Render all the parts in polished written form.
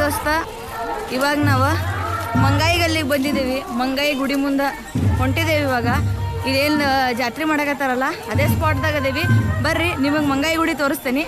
ದೋಸ್ತ, ಇವಾಗ ನಾವು ಮಂಗಾಯಿ ಗಲ್ಲಿಗೆ ಬಂದಿದ್ದೀವಿ. ಮಂಗಾಯಿ ಗುಡಿ ಮುಂದೆ ಹೊಂಟಿದ್ದೇವೆ. ಇವಾಗ ಇದೇನು ಜಾತ್ರೆ ಮಾಡಕತ್ತಾರಲ್ಲ ಅದೇ ಸ್ಪಾಟ್ದಾಗ ಅದೇವಿ. ಬರ್ರಿ ನಿಮಗೆ ಮಂಗಾಯಿ ಗುಡಿ ತೋರಿಸ್ತೇನೆ.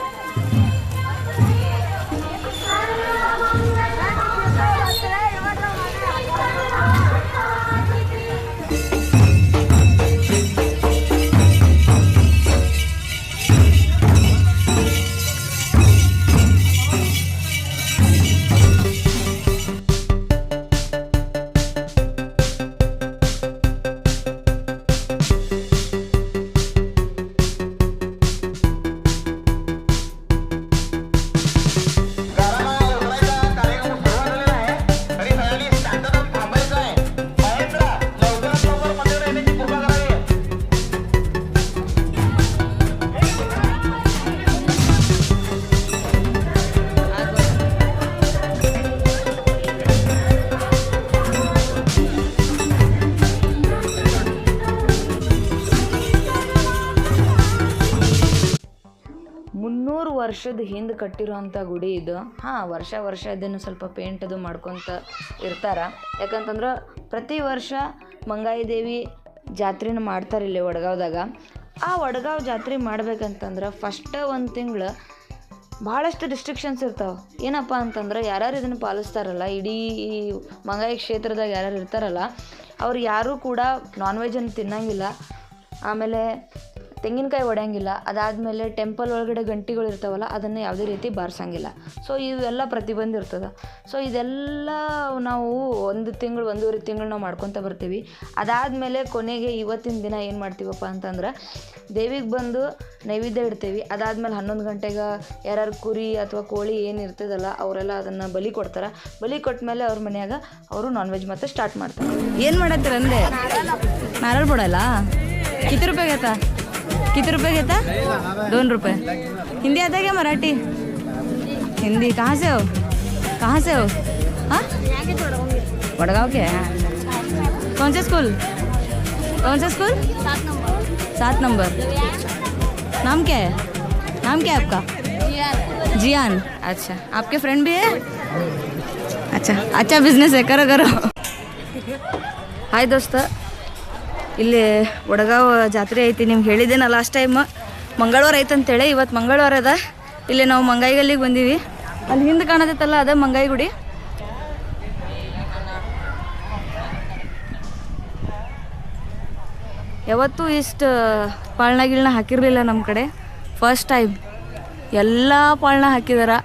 ವರ್ಷದ ಹಿಂದೆ ಕಟ್ಟಿರೋಂಥ ಗುಡಿ ಇದು. ವರ್ಷ ಇದನ್ನು ಸ್ವಲ್ಪ ಪೇಂಟ್ ಅದು ಮಾಡ್ಕೊತ ಇರ್ತಾರೆ. ಯಾಕಂತಂದ್ರೆ ಪ್ರತಿ ವರ್ಷ ಮಂಗಾಯಿ ದೇವಿ ಜಾತ್ರೆನ ಮಾಡ್ತಾರೆ ಇಲ್ಲಿ ವಡ್ಗಾವ್ದಾಗ. ಆ ವಡ್ಗಾವ್ ಜಾತ್ರೆ ಮಾಡ್ಬೇಕಂತಂದ್ರೆ ಫಸ್ಟ್ ಒಂದು ತಿಂಗಳು ಭಾಳಷ್ಟು ರಿಸ್ಟ್ರಿಕ್ಷನ್ಸ್ ಇರ್ತಾವೆ. ಏನಪ್ಪ ಅಂತಂದ್ರೆ ಯಾರ್ಯಾರು ಇದನ್ನು ಪಾಲಿಸ್ತಾರಲ್ಲ, ಇಡೀ ಈ ಮಂಗಾಯಿ ಕ್ಷೇತ್ರದಾಗ ಯಾರ್ಯಾರು ಇರ್ತಾರಲ್ಲ ಅವ್ರು ಯಾರೂ ಕೂಡ ನಾನ್ ವೆಜನ್ನು ತಿನ್ನಂಗಿಲ್ಲ. ಆಮೇಲೆ ತೆಂಗಿನಕಾಯಿ ಹೊಡೆಯಂಗಿಲ್ಲ. ಅದಾದಮೇಲೆ ಟೆಂಪಲ್ ಒಳಗಡೆ ಗಂಟೆಗಳು ಇರ್ತಾವಲ್ಲ ಅದನ್ನು ಯಾವುದೇ ರೀತಿ ಬಾರಿಸಂಗಿಲ್ಲ. ಸೊ ಇವೆಲ್ಲ ಪ್ರತಿಬಂಧ ಇರ್ತದೆ. ಸೊ ಇದೆಲ್ಲ ನಾವು ಒಂದೂವರೆ ತಿಂಗಳು ನಾವು ಮಾಡ್ಕೊತ ಬರ್ತೀವಿ. ಅದಾದಮೇಲೆ ಕೊನೆಗೆ ಇವತ್ತಿನ ದಿನ ಏನು ಮಾಡ್ತೀವಪ್ಪ ಅಂತಂದ್ರೆ ದೇವಿಗೆ ಬಂದು ನೈವೇದ್ಯ ಇಡ್ತೀವಿ. ಅದಾದಮೇಲೆ 11 ಗಂಟೆಗೆ ಯಾರ್ಯಾರು ಕುರಿ ಅಥವಾ ಕೋಳಿ ಏನು ಇರ್ತದಲ್ಲ ಅವರೆಲ್ಲ ಅದನ್ನು ಬಲಿ ಕೊಡ್ತಾರೆ. ಬಲಿ ಕೊಟ್ಟ ಅವ್ರ ಮನ್ಯಾಗ ಅವರು ನಾನ್ ವೆಜ್ ಮತ್ತೆ ಸ್ಟಾರ್ಟ್ ಮಾಡ್ತಾರೆ. ಏನು ಮಾಡತ್ತೀರ ಅಂದೆ? ನಾರळ ಪಡಲ್ಲ. किती रुपये घेता? किती रुपये घेता? 2 रुपये. हिंदी आता है क्या मराठी? हिंदी. कहाँ से हो? हाँ, वडगांव के हैं. कौन से स्कूल? 7 नंबर. नाम क्या है आपका? जियान. अच्छा, आपके फ्रेंड भी है? अच्छा बिजनेस है. करो. हाय दोस्त, ಇಲ್ಲಿ ವಡಗಾವ್ ಜಾತ್ರೆ ಐತಿ. ನಿಮ್ಗೆ ಹೇಳಿದ್ದೇನೆ ಲಾಸ್ಟ್ ಟೈಮ್ ಮಂಗಳವಾರ ಐತಂತೇಳಿ. ಇವತ್ತು ಮಂಗಳವಾರ ಅದ. ಇಲ್ಲಿ ನಾವು ಮಂಗಾಯಿ ಗಲ್ಲಿಗೆ ಬಂದೀವಿ. ಅಲ್ಲಿ ಹಿಂದೆ ಕಾಣತೈತಲ್ಲ ಅದ ಮಂಗಾಯಿ ಗುಡಿ. ಯಾವತ್ತೂ ಇಷ್ಟು ಪಾಳ್ನ ಗಿಳ್ನ ಹಾಕಿರಲಿಲ್ಲ ನಮ್ಮ ಕಡೆ. ಫಸ್ಟ್ ಟೈಮ್ ಎಲ್ಲ ಪಾಳ್ನ ಹಾಕಿದಾರ.